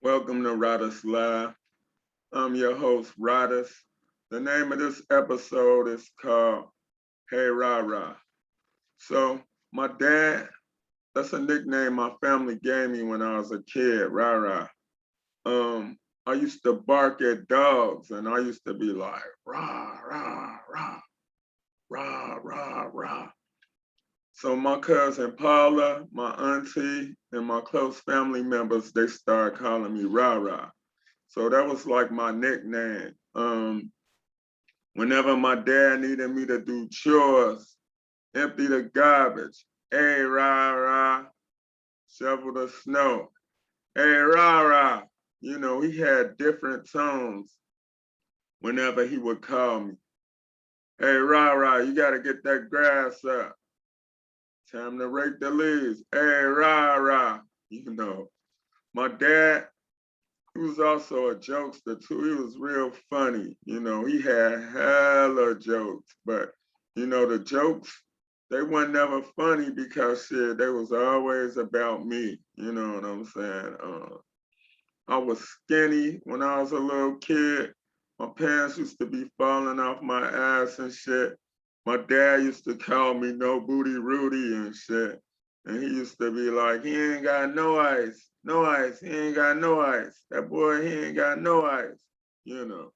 Welcome to Radis Live. I'm your host, Radis. The name of this episode is called Hey Ra Ra. So, my dad, that's a nickname my family gave me when I was a kid, Ra Ra. I used to bark at dogs and I used to be like, rah, rah, rah, rah, rah, rah. So my cousin Paula, my auntie, and my close family members, they started calling me Ra Ra. So that was like my nickname. Whenever my dad needed me to do chores, empty the garbage, hey rah rah, shovel the snow, hey rah rah. He had different tones whenever he would call me. Hey rah rah, you gotta get that grass up. Time to rake the leaves. Hey rah rah. My dad, he was also a jokester too. He was real funny. He had hella jokes, but the jokes, they weren't never funny because shit, they was always about me. You know what I'm saying? I was skinny when I was a little kid. My pants used to be falling off my ass and shit. My dad used to call me no booty Rudy and shit. And he used to be like, he ain't got no ice, no ice, he ain't got no ice. That boy, he ain't got no ice, you know.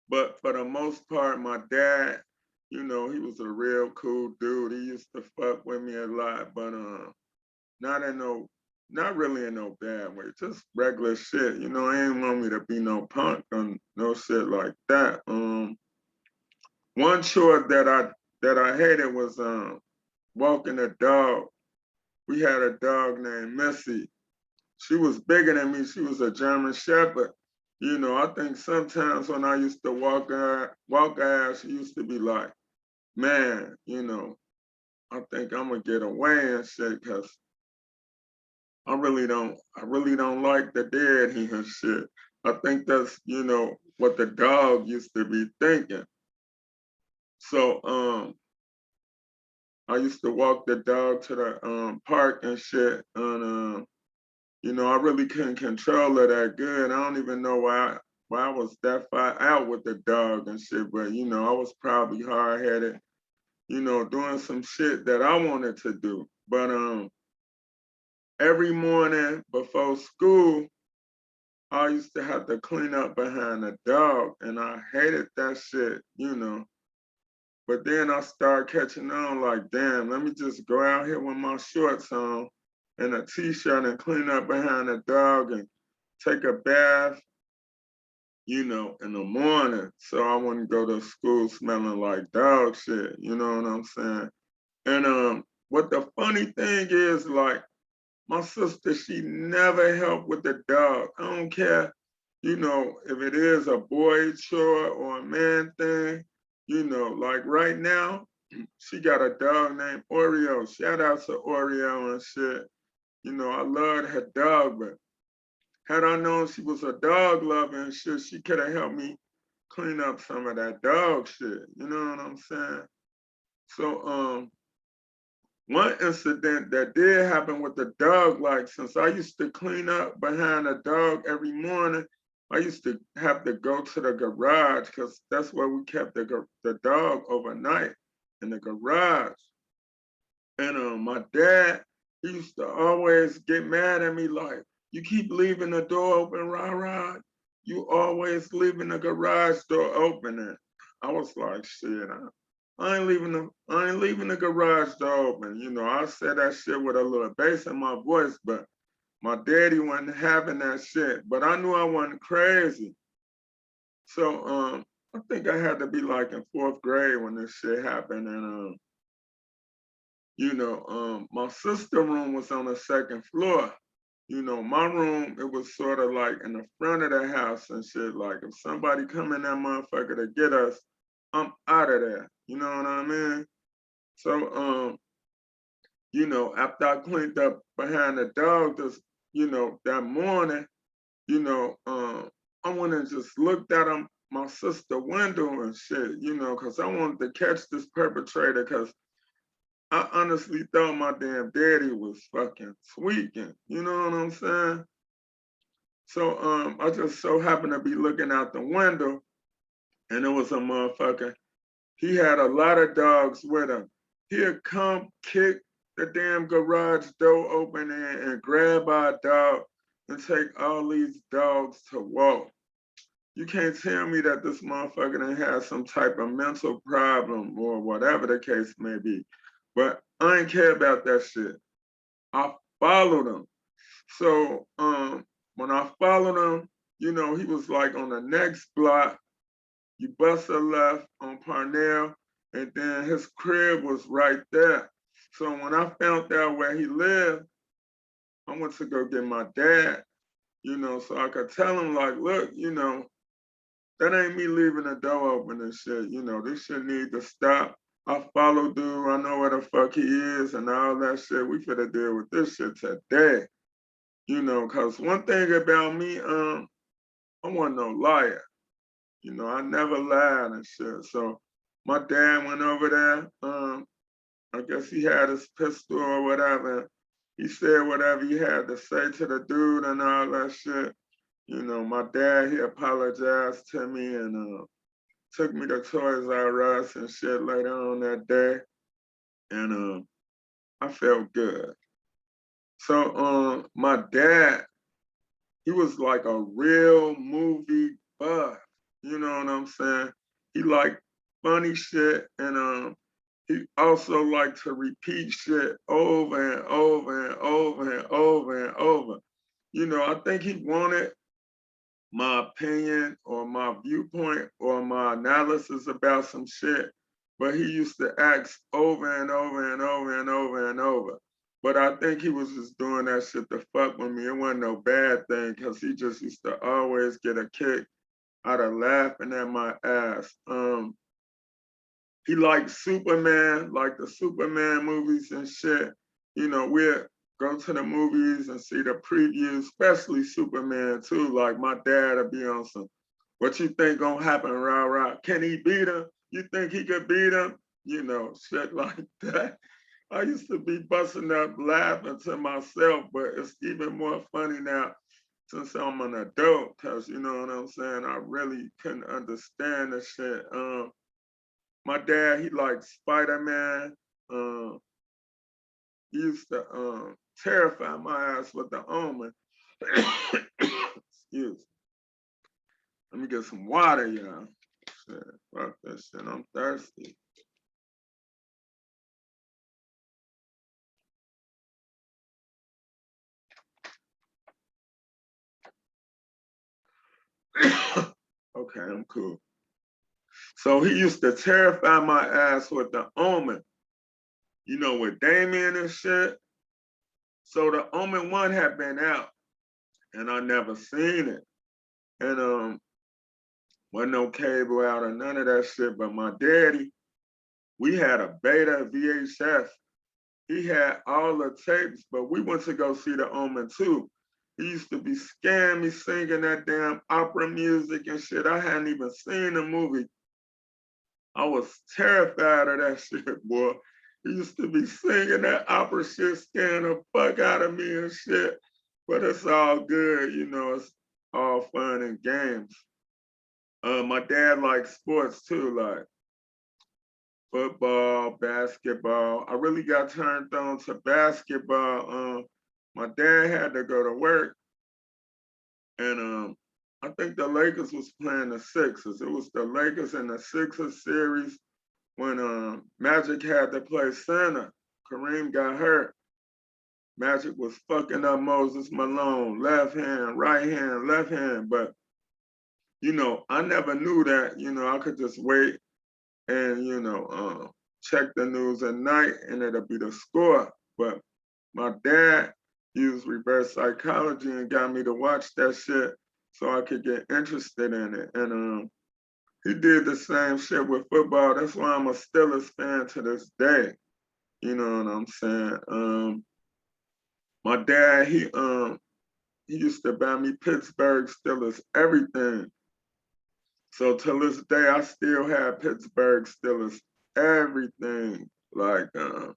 But for the most part, my dad, he was a real cool dude. He used to fuck with me a lot, but not in no, not really in no bad way, just regular shit. He ain't want me to be no punk or no shit like that. One chore that I hated was walking a dog. We had a dog named Missy. She was bigger than me. She was a German Shepherd. I think sometimes when I used to walk her, she used to be like, man, I think I'm gonna get away and shit, cause I really don't like the dead and shit. I think that's, what the dog used to be thinking. So I used to walk the dog to the park and shit, and I really couldn't control her that good. I don't even know why I was that far out with the dog and shit, but I was probably hard headed, doing some shit that I wanted to do. But every morning before school, I used to have to clean up behind the dog, and I hated that shit. But then I started catching on like, damn, let me just go out here with my shorts on and a t-shirt and clean up behind the dog and take a bath, in the morning. So I wouldn't go to school smelling like dog shit, you know what I'm saying? And what the funny thing is, like, my sister, she never helped with the dog. I don't care, if it is a boy chore or a man thing, like right now, she got a dog named Oreo. Shout out to Oreo and shit. I loved her dog, but had I known she was a dog lover and shit, she could have helped me clean up some of that dog shit. You know what I'm saying? So one incident that did happen with the dog, like since I used to clean up behind a dog every morning, I used to have to go to the garage because that's where we kept the dog overnight, in the garage. And my dad, he used to always get mad at me like, you keep leaving the door open, rah rah. You always leaving the garage door open. And I was like, shit, I ain't leaving the garage door open. I said that shit with a little bass in my voice, but my daddy wasn't having that shit. But I knew I wasn't crazy. So I think I had to be like in fourth grade when this shit happened. And my sister room was on the second floor. My room, it was sort of like in the front of the house and shit. Like if somebody come in that motherfucker to get us, I'm out of there. You know what I mean? So after I cleaned up behind the dog that morning, I went and just looked at my sister window and shit, because I wanted to catch this perpetrator because I honestly thought my damn daddy was fucking tweaking. You know what I'm saying? So I just so happened to be looking out the window, and it was a motherfucker. He had a lot of dogs with him. He'd come kick the damn garage door open and grab our dog and take all these dogs to walk. You can't tell me that this motherfucker done had some type of mental problem or whatever the case may be. But I ain't care about that shit. I followed him. So when I followed him, you know, he was like on the next block. You bust a left on Parnell, and then his crib was right there. So when I found out where he lived, I went to go get my dad, you know, so I could tell him like, look, you know, that ain't me leaving the door open and shit. You know, this shit need to stop. I follow dude, I know where the fuck he is and all that shit. We finna deal with this shit today. You know, cause one thing about me, I wasn't no liar. You know, I never lied and shit. So my dad went over there. I guess he had his pistol or whatever. He said whatever he had to say to the dude and all that shit. You know, my dad, he apologized to me and took me to Toys R Us and shit later on that day. And I felt good. So my dad, he was like a real movie buff. You know what I'm saying? He liked funny shit and he also liked to repeat shit over and over and over and over and over. You know, I think he wanted my opinion or my viewpoint or my analysis about some shit, but he used to ask over and over and over and over and over. But I think he was just doing that shit to fuck with me. It wasn't no bad thing because he just used to always get a kick out of laughing at my ass. He liked Superman, like the Superman movies and shit. You know, we'd go to the movies and see the previews, especially Superman too. Like my dad would be on some, what you think gonna happen, rah rah? Can he beat him? You think he could beat him? You know, shit like that. I used to be busting up laughing to myself, but it's even more funny now since I'm an adult, cause you know what I'm saying? I really couldn't understand the shit. My dad, he liked Spider-Man. Um, he used to terrify my ass with the Omen. Excuse. Let me get some water, y'all. Shit, fuck this shit. I'm thirsty. Okay, I'm cool. So he used to terrify my ass with the Omen. You know, with Damien and shit. So the Omen 1 had been out, and I never seen it. And wasn't no cable out or none of that shit. But my daddy, we had a beta VHS. He had all the tapes, but we went to go see the Omen too. He used to be scaring me singing that damn opera music and shit. I hadn't even seen the movie. I was terrified of that shit, boy. He used to be singing that opera shit, scaring the fuck out of me and shit. But it's all good, you know, it's all fun and games. My dad likes sports too, like football, basketball. I really got turned on to basketball. My dad had to go to work, and I think the Lakers was playing the Sixers. It was the Lakers and the Sixers series when Magic had to play center. Kareem got hurt. Magic was fucking up Moses Malone, left hand, right hand, left hand. But you know, I never knew that. You know, I could just wait and check the news at night and it'll be the score. But my dad used reverse psychology and got me to watch that shit so I could get interested in it. And he did the same shit with football. That's why I'm a Steelers fan to this day. You know what I'm saying? My dad, he used to buy me Pittsburgh Steelers everything. So till this day, I still have Pittsburgh Steelers everything. Like, I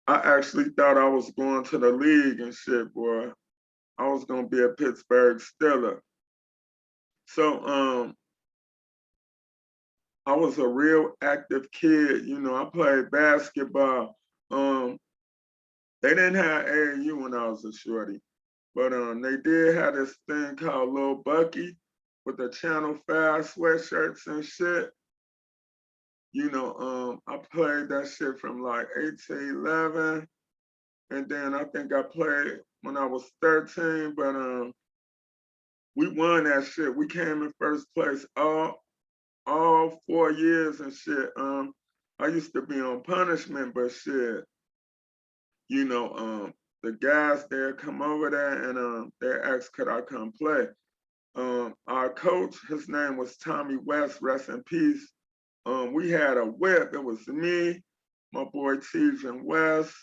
actually thought I was going to the league and shit, boy. I was gonna be a Pittsburgh Steeler. So I was a real active kid. You know, I played basketball. Um, they didn't have AAU when I was a shorty, but they did have this thing called Lil Bucky with the Channel 5 sweatshirts and shit. You know, I played that shit from like 8 to 11. And then I think I played when I was 13, but we won that shit. We came in first place all 4 years and shit. I used to be on punishment, but shit, you know, the guys there come over there and they asked could I come play. Our coach, his name was Tommy West, rest in peace. We had a whip. It was me, my boy Tejan West,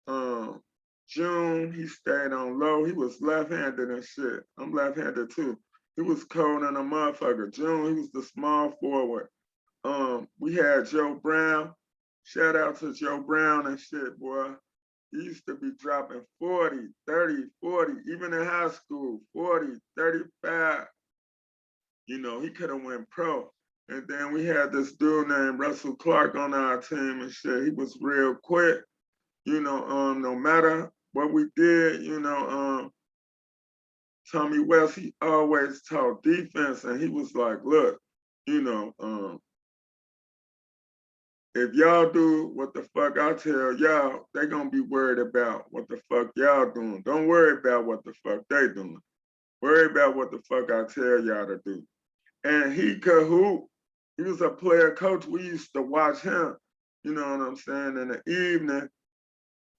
um, June. He stayed on low. He was left-handed and shit. I'm left-handed too. He was cold in a motherfucker. June, he was the small forward. We had Joe Brown. Shout out to Joe Brown and shit, boy. He used to be dropping 40, 30, 40, even in high school, 40, 35. You know, he could have went pro. And then we had this dude named Russell Clark on our team and shit. He was real quick. You know, no matter what we did, you know, Tommy West, he always taught defense and he was like, look, you know, if y'all do what the fuck I tell y'all, they gonna be worried about what the fuck y'all doing. Don't worry about what the fuck they doing. Worry about what the fuck I tell y'all to do. And he could hoop. He was a player coach. We used to watch him, you know what I'm saying, in the evening,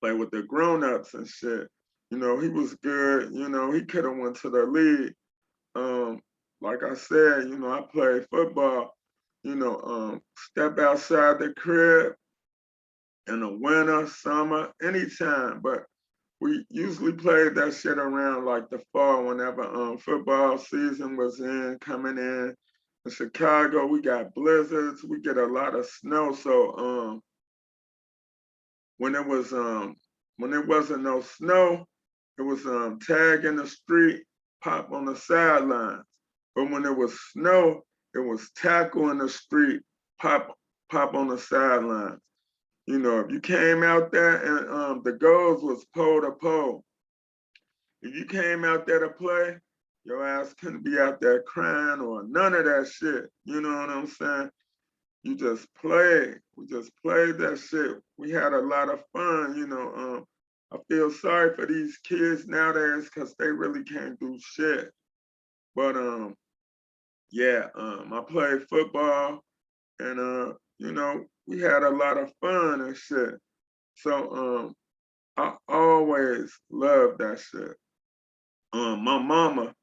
play with the grown-ups and shit. You know, he was good. You know, he could have went to the league. Um, like I said, you know, I played football, you know, step outside the crib in the winter, summer, anytime. But we usually played that shit around like the fall whenever football season was coming in. In Chicago, we got blizzards, we get a lot of snow. So when it was when there wasn't no snow, it was tag in the street, pop on the sidelines. But when there was snow, it was tackle in the street, pop on the sidelines. You know, if you came out there and the goals was pole to pole. If you came out there to play, your ass couldn't be out there crying or none of that shit. You know what I'm saying? You just played. We just played that shit. We had a lot of fun, you know. I feel sorry for these kids nowadays because they really can't do shit. But yeah, I played football and you know, we had a lot of fun and shit. So I always loved that shit. My mama,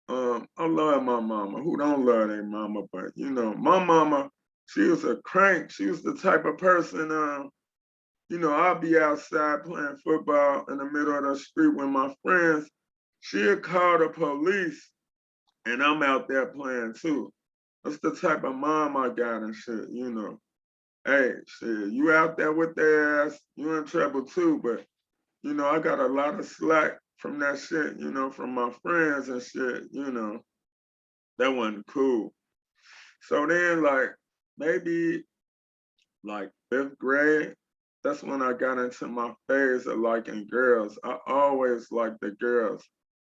I love my mama. Who don't love their mama? But you know, my mama, she was a crank. She was the type of person, you know, I'll be outside playing football in the middle of the street with my friends. She'll call the police and I'm out there playing too. That's the type of mom I got and shit, you know. Hey, shit, you out there with their ass, you in trouble too, but you know, I got a lot of slack from that shit, you know, from my friends and shit, you know. That wasn't cool. So then, like, maybe like fifth grade, that's when I got into my phase of liking girls. I always liked the girls.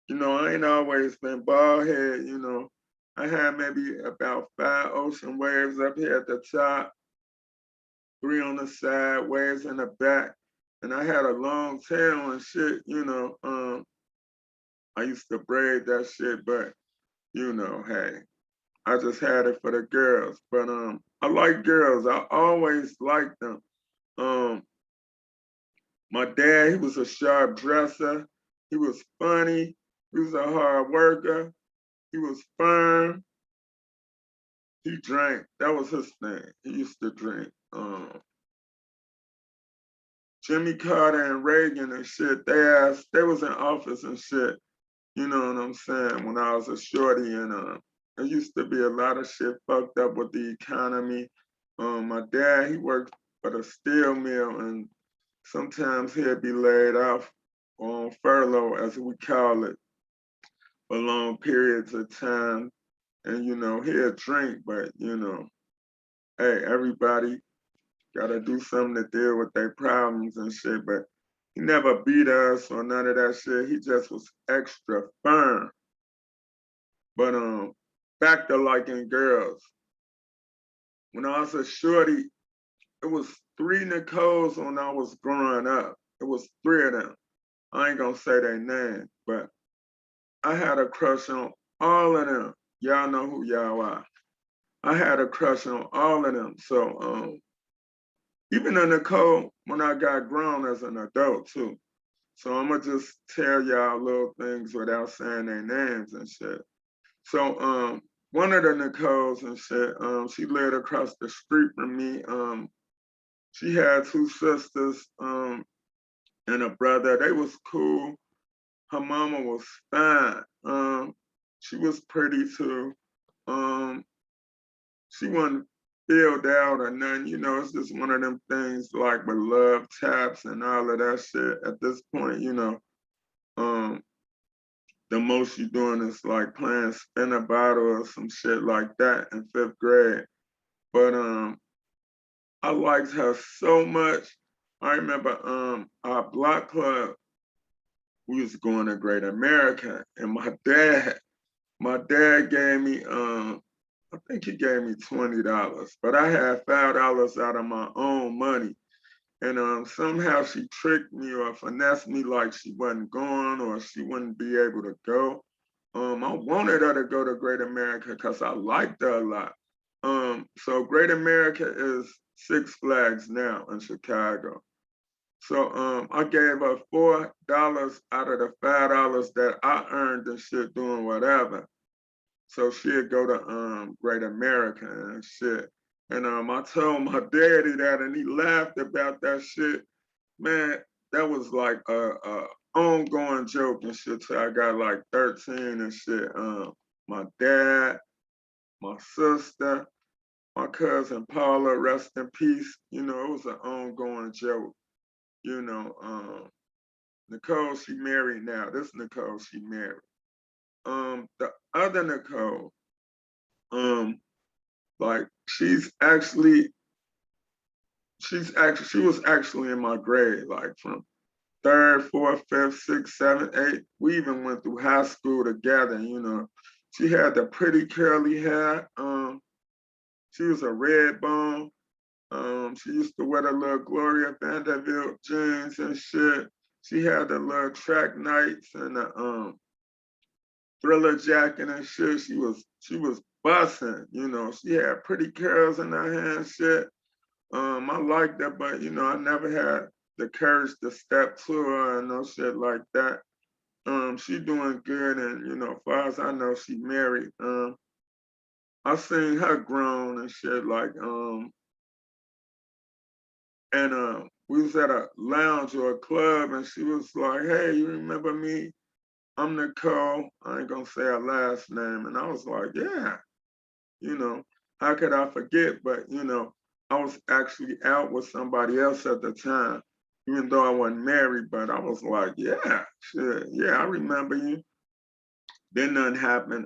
You know, I ain't always been bald head, you know. I had maybe about 5 ocean waves up here at the top, 3 on the side, waves in the back. And I had a long tail and shit, you know. I used to braid that shit, but you know, hey, I just had it for the girls. But I like girls. I always liked them. Um, my dad, he was a sharp dresser. He was funny. He was a hard worker. He was firm. He drank. That was his thing. He used to drink. Jimmy Carter and Reagan and shit, they was in office and shit. You know what I'm saying? When I was a shorty and there used to be a lot of shit fucked up with the economy. My dad, he worked for the steel mill and sometimes he'd be laid off on furlough, as we call it, for long periods of time. And, he'll drink, but, hey, everybody gotta do something to deal with their problems and shit. But he never beat us or none of that shit. He just was extra firm. But back to liking girls. When I was a shorty, it was three Nicoles when I was growing up. It was three of them. I ain't gonna say their name, but I had a crush on all of them. Y'all know who y'all are. I had a crush on all of them. So even a Nicole when I got grown as an adult too. So I'm gonna just tell y'all little things without saying their names and shit. So one of the Nicoles and shit, she lived across the street from me. She had two sisters and a brother. They was cool. Her mama was fine. She was pretty too. Um, she wasn't filled out or nothing. It's just one of them things like with love taps and all of that shit. At this point, um, the most you doing is like playing spin a bottle or some shit like that in fifth grade. But I liked her so much. I remember our block club, we was going to Great America, and my dad gave me I think he gave me $20, but I had $5 out of my own money. And somehow she tricked me or finessed me like she wasn't going or she wouldn't be able to go. I wanted her to go to Great America because I liked her a lot. So Great America is Six Flags now in Chicago. So I gave her $4 out of the $5 that I earned and shit doing whatever. So she'd go to Great America and shit. And I told my daddy that and he laughed about that shit. Man, that was like a ongoing joke and shit till I got like 13 and shit. My dad, my sister, my cousin Paula, rest in peace. It was an ongoing joke. You know, Nicole, she married now. This Nicole, she married. The other Nicole, like she was actually in my grade, like from third, fourth, fifth, sixth, seventh, eighth. We even went through high school together. She had the pretty curly hair. She was a red bone. She used to wear the little Gloria Vanderbilt jeans and shit. She had the little track nights and the Thriller jacket and shit. She was busting. She had pretty curls in her hair and shit. I liked her, but I never had the courage to step to her and no shit like that. She doing good, and as far as I know, she married. I seen her grown and shit, like and we was at a lounge or a club, and she was like, "Hey, you remember me? I'm Nicole. I ain't gonna say her last name." And I was like, "Yeah, you know, how could I forget?" But I was actually out with somebody else at the time, even though I wasn't married. But I was like, "Yeah, shit, yeah, I remember you." Then nothing happened.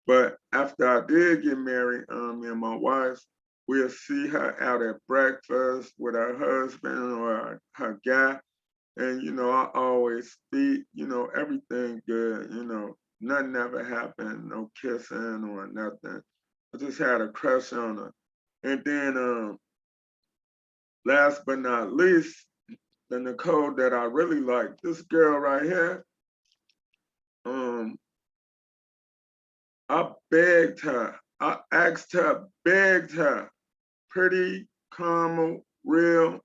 But after I did get married, me and my wife, we'll see her out at breakfast with her husband or her guy. And, I always speak, everything good, nothing ever happened, no kissing or nothing. I just had a crush on her. And then last but not least, the Nicole that I really like, this girl right here, um, I begged her, I asked her, begged her, pretty, calm, real.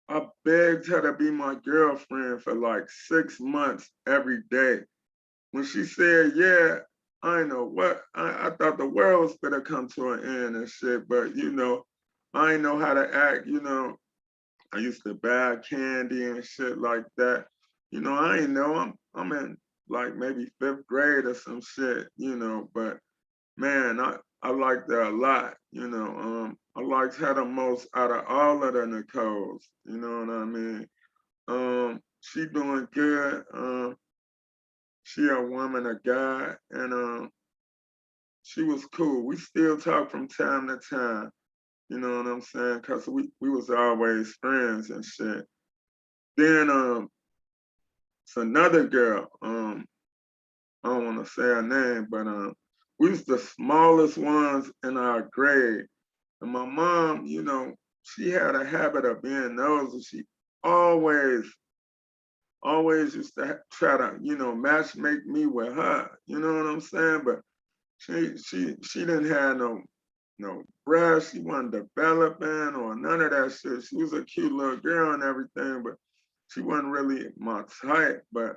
I begged her to be my girlfriend for like 6 months every day. When she said, yeah, I know what, I thought the world was gonna come to an end and shit, but I ain't know how to act, I used to buy candy and shit like that. I ain't know, I'm in like maybe fifth grade or some shit, but man, I liked her a lot, I liked her the most out of all of the Nicoles, you know what I mean? she doing good. She a woman of God, and she was cool. We still talk from time to time. You know what I'm saying? Cause we was always friends and shit. Then it's another girl. I don't want to say her name, but we was the smallest ones in our grade. And my mom, you know, she had a habit of being nosy. She always, always used to try to, you know, match make me with her. You know what I'm saying? But she didn't have no breast. She wasn't developing or none of that shit. She was a cute little girl and everything, but she wasn't really my type. But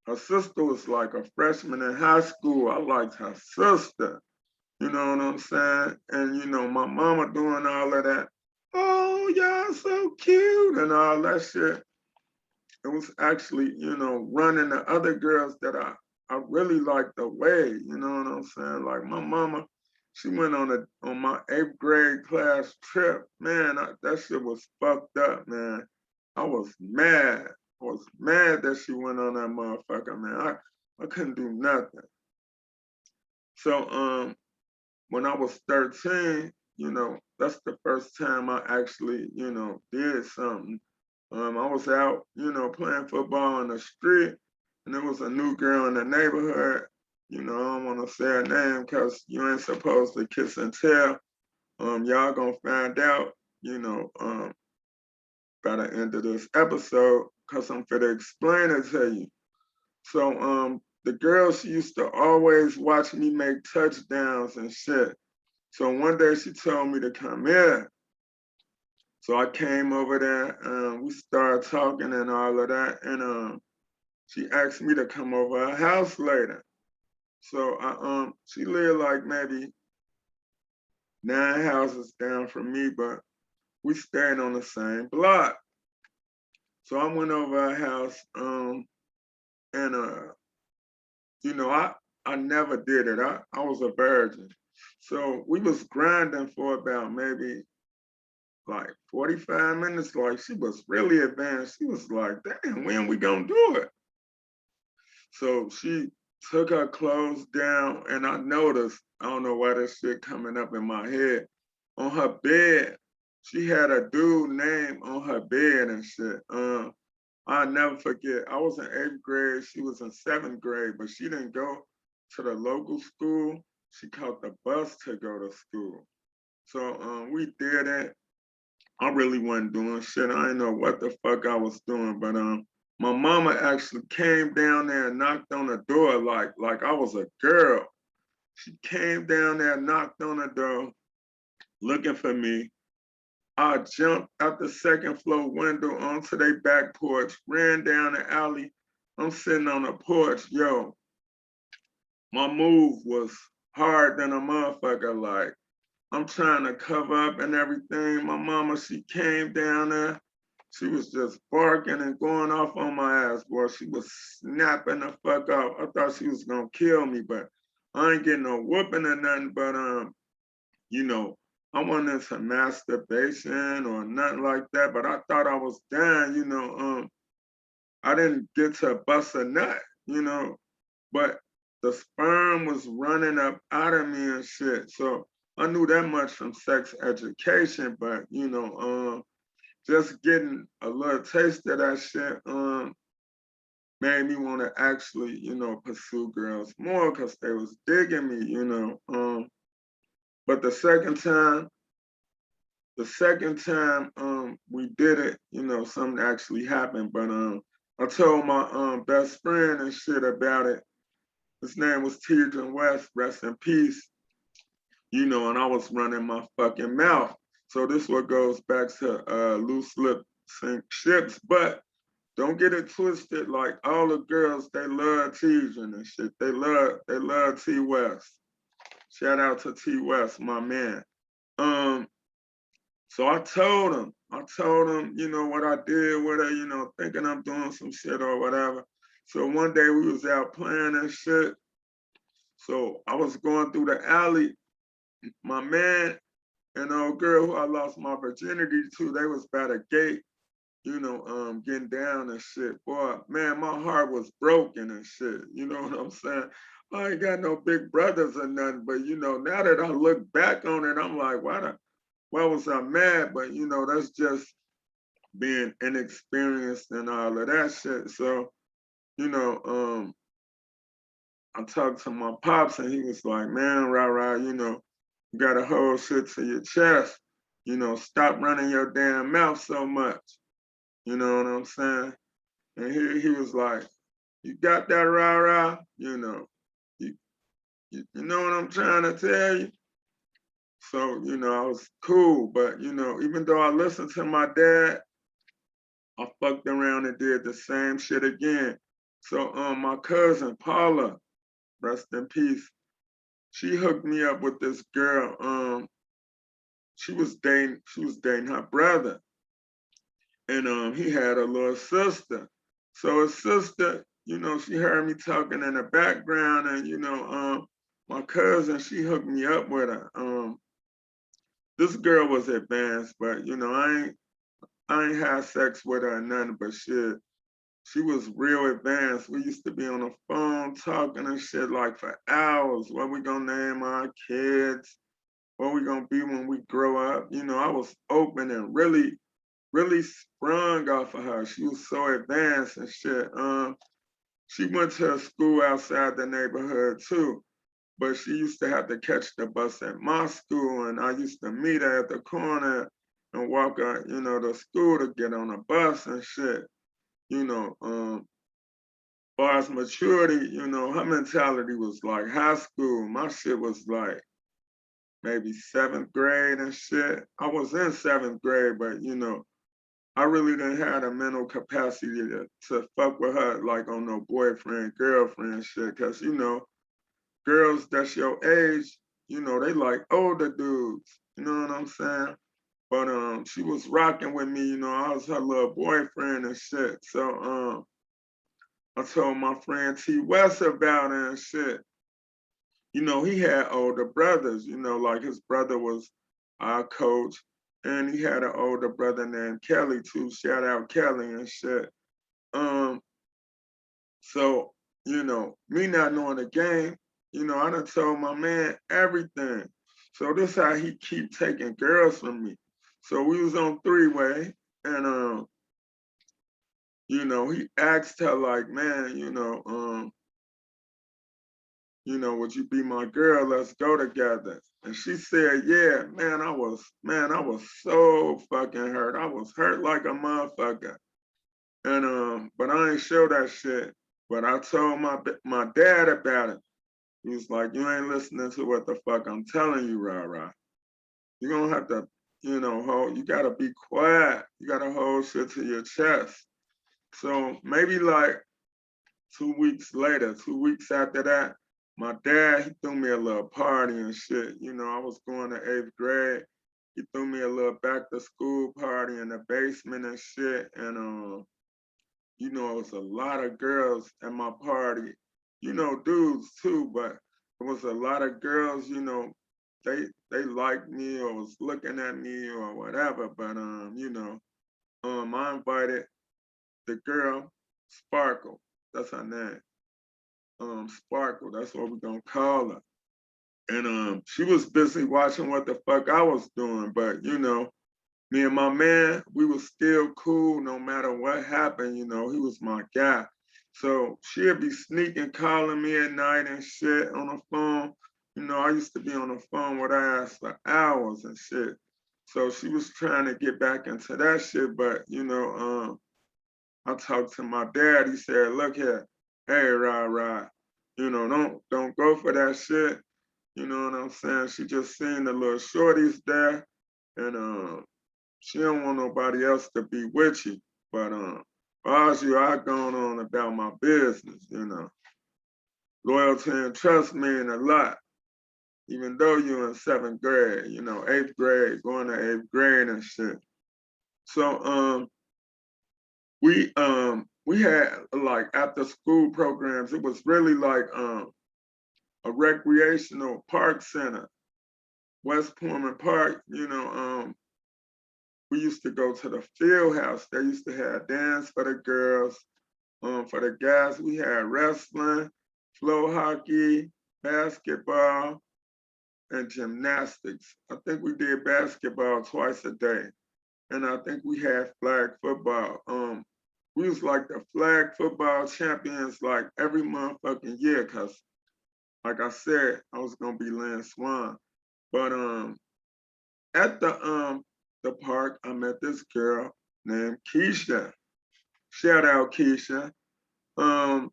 her sister was like a freshman in high school. I liked her sister. You know what I'm saying? And you know, my mama doing all of that. Oh, y'all so cute and all that shit. It was actually, you know, running the other girls that I really liked the way, you know what I'm saying? Like my mama, she went on my 8th grade class trip. Man, that shit was fucked up, man. I was mad. I was mad that she went on that motherfucker, man. I couldn't do nothing. So when I was 13, you know, that's the first time I actually, you know, did something. I was out, you know, playing football on the street, and there was a new girl in the neighborhood. You know, I don't want to say her name because you ain't supposed to kiss and tell. Y'all gonna find out, you know, by the end of this episode, because I'm finna explain it to you. So, the girl, she used to always watch me make touchdowns and shit. So one day she told me to come in. So I came over there, we started talking and all of that, and she asked me to come over her house later. So she lived like maybe 9 houses down from me, but we stayed on the same block. So I went over her house, and you know, I never did it. I was a virgin. So we was grinding for about maybe like 45 minutes. Like she was really advanced. She was like, damn, when we gonna do it? So she took her clothes down, and I noticed, I don't know why this shit coming up in my head, on her bed, she had a dude name on her bed and shit. I'll never forget. I was in 8th grade, she was in 7th grade, but she didn't go to the local school. She caught the bus to go to school. So we did it. I really wasn't doing shit. I didn't know what the fuck I was doing, but my mama actually came down there and knocked on the door like I was a girl. She came down there, knocked on the door, looking for me. I jumped out the second floor window onto their back porch, ran down the alley. I'm sitting on the porch, yo. My move was hard than a motherfucker. Like I'm trying to cover up and everything. My mama, she came down there. She was just barking and going off on my ass, boy. She was snapping the fuck off. I thought she was gonna kill me, but I ain't getting no whooping or nothing. But you know, I wasn't into masturbation or nothing like that. But I thought I was done, you know. I didn't get to bust a nut, you know, but the sperm was running up out of me and shit. So I knew that much from sex education, but you know, just getting a little taste of that shit made me want to actually, you know, pursue girls more because they was digging me, you know. But the second time we did it, you know, something actually happened. But I told my best friend and shit about it. His name was Tidron West, rest in peace. You know, and I was running my fucking mouth. So this what goes back to loose lip sink ships, but don't get it twisted. Like all the girls, they love Tidron and shit. They love T West. Shout out to T West, my man. Um, so I told him, you know, what I did with her, you know, thinking I'm doing some shit or whatever. So one day we was out playing and shit. So I was going through the alley. My man and old girl who I lost my virginity to, they was by the gate. getting down and shit. Boy, man, my heart was broken and shit. You know what I'm saying? I ain't got no big brothers or nothing, but now that I look back on it, I'm like, why was I mad? But that's just being inexperienced and all of that shit. So, you know, I talked to my pops and he was like, man, Ra Ra, you gotta hold shit to your chest. Stop running your damn mouth so much. You know what I'm saying? And he was like, you got that, Ra Ra? You, you know what I'm trying to tell you? So, I was cool. But, even though I listened to my dad, I fucked around and did the same shit again. So my cousin Paula, rest in peace, she hooked me up with this girl. She was dating her brother. And he had a little sister. So his sister, she heard me talking in the background, and my cousin, she hooked me up with her. This girl was advanced, but I ain't had sex with her or nothing, but shit, she was real advanced. We used to be on the phone talking and shit like for hours. What we gonna name our kids? What we gonna be when we grow up? I was open and really sprung off of her. She was so advanced and shit. She went to a school outside the neighborhood too, but she used to have to catch the bus at my school, and I used to meet her at the corner and walk her, to school to get on a bus and shit. Far as maturity, her mentality was like high school. My shit was like maybe seventh grade and shit. I was in seventh grade, but I really didn't have the mental capacity to fuck with her like on no boyfriend, girlfriend shit. Cause girls that's your age, they like older dudes. You know what I'm saying? But she was rocking with me, I was her little boyfriend and shit. So I told my friend T West about it and shit. He had older brothers, like his brother was our coach, and he had an older brother named Kelly too. Shout out Kelly and shit. Um, so, me not knowing the game, I done told my man everything. So this how he keep taking girls from me. So we was on three-way, and he asked her like, man, would you be my girl? Let's go together. And she said, yeah, man, I was so fucking hurt. I was hurt like a motherfucker. And but I ain't show that shit. But I told my dad about it. He was like, you ain't listening to what the fuck I'm telling you, Ra Ra. You're gonna have to, you gotta be quiet. You gotta hold shit to your chest. So maybe like 2 weeks later, 2 weeks after that, my dad, he threw me a little party and shit. I was going to eighth grade. He threw me a little back to school party in the basement and shit. And it was a lot of girls at my party. Dudes too, but it was a lot of girls, they liked me or was looking at me or whatever. But I invited the girl, Sparkle. That's her name. Sparkle. That's what we're gonna call her. And she was busy watching what the fuck I was doing. But me and my man, we was still cool no matter what happened. He was my guy. So she'd be sneaking calling me at night and shit on the phone. I used to be on the phone with her ass for hours and shit. So she was trying to get back into that shit, but I talked to my dad. He said, "Look here, hey, Ra Ra, don't go for that shit." You know what I'm saying? She just seen the little shorties there, and she don't want nobody else to be with you. But as you, I going on about my business. Loyalty and trust mean a lot. Even though you're in seventh grade, eighth grade, going to eighth grade and shit. So we had like after school programs. It was really like a recreational park center, West Pullman Park. we used to go to the field house. They used to have dance for the girls. For the guys, we had wrestling, floor hockey, basketball, and gymnastics. I think we did basketball twice a day. And I think we had flag football. We was like the flag football champions like every motherfucking year, cause like I said, I was gonna be Lance Swan. But at the park, I met this girl named Keisha. Shout out Keisha. Um,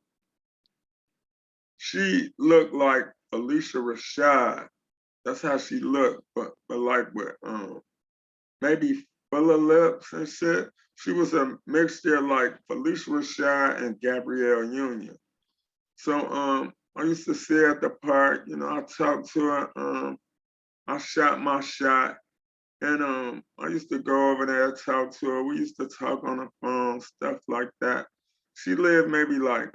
she looked like Alicia Rashad. That's how she looked, but like with maybe fuller lips and shit. She was a mixture like Felicia Rashad and Gabrielle Union. So I used to see her at the park, you know, I talked to her, I shot my shot. And I used to go over there, talk to her. We used to talk on the phone, stuff like that. She lived maybe like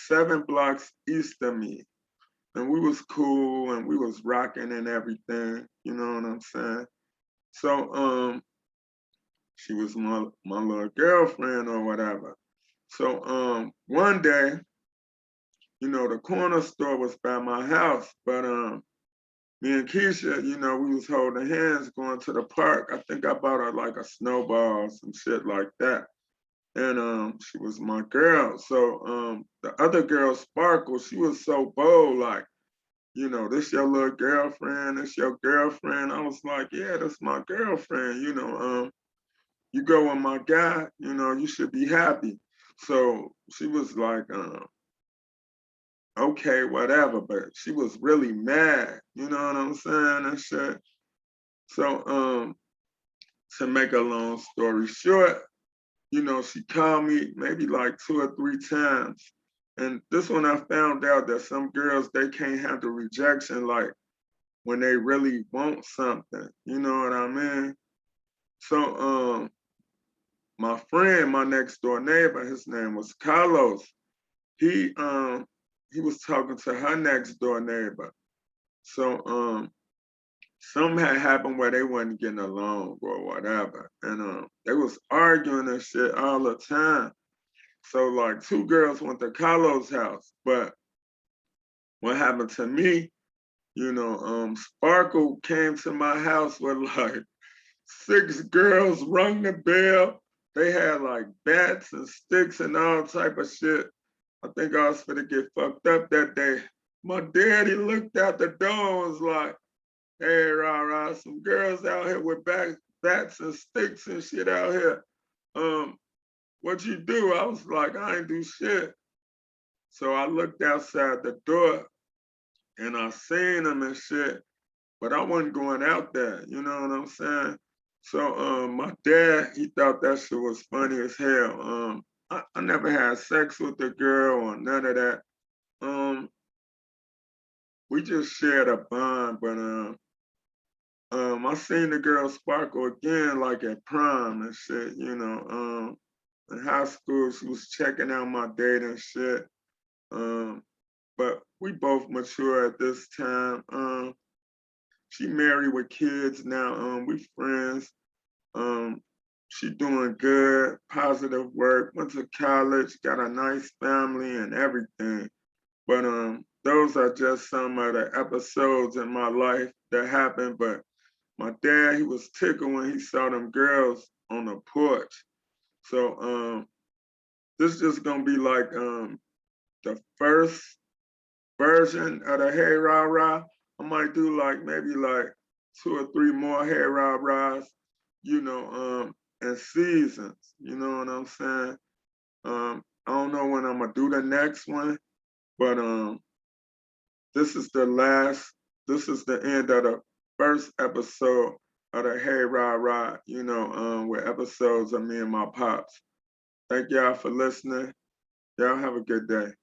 7 blocks east of me. And we was cool and we was rocking and everything, you know what I'm saying? So she was my little girlfriend or whatever. So one day, you know, the corner store was by my house, but me and Keisha, you know, we was holding hands going to the park. I think I bought her like a snowball or some shit like that. And she was my girl. So the other girl, Sparkle, she was so bold, like, you know, this your little girlfriend, this your girlfriend. I was like, yeah, that's my girlfriend, you know. You go with my guy, you know, you should be happy. So she was like, okay, whatever, but she was really mad, you know what I'm saying, and shit. So to make a long story short, you know, she called me maybe like 2 or 3 times. And this one I found out that some girls, they can't handle rejection like when they really want something, you know what I mean? So my friend, my next door neighbor, his name was Carlos. He he was talking to her next door neighbor. So something had happened where they wasn't getting along or whatever. And they was arguing and shit all the time. So like 2 girls went to Carlos' house. But what happened to me, you know, Sparkle came to my house with like 6 girls, rung the bell. They had like bats and sticks and all type of shit. I think I was gonna get fucked up that day. My daddy looked out the door and was like, hey, rah, rah, some girls out here with bats and sticks and shit out here. What you do? I was like, I ain't do shit. So I looked outside the door and I seen them and shit, but I wasn't going out there, you know what I'm saying? So my dad, he thought that shit was funny as hell. I never had sex with the girl or none of that. Um, we just shared a bond, but I seen the girl Sparkle again, like at prom and shit, you know. In high school, she was checking out my date and shit. But we both mature at this time. She married with kids now. We friends. Um, she doing good, positive work, went to college, got a nice family and everything. But those are just some of the episodes in my life that happened. But my dad, he was tickled when he saw them girls on the porch. So this just gonna be like the first version of the Hey Ra Ra. I might do like maybe like 2 or 3 more Hey Ra Ra's, you know, and seasons. You know what I'm saying? I don't know when I'm gonna do the next one, but this is the last. This is the end of the first episode of the Hey Ra Ra. You know, with episodes of me and my pops. Thank y'all for listening. Y'all have a good day.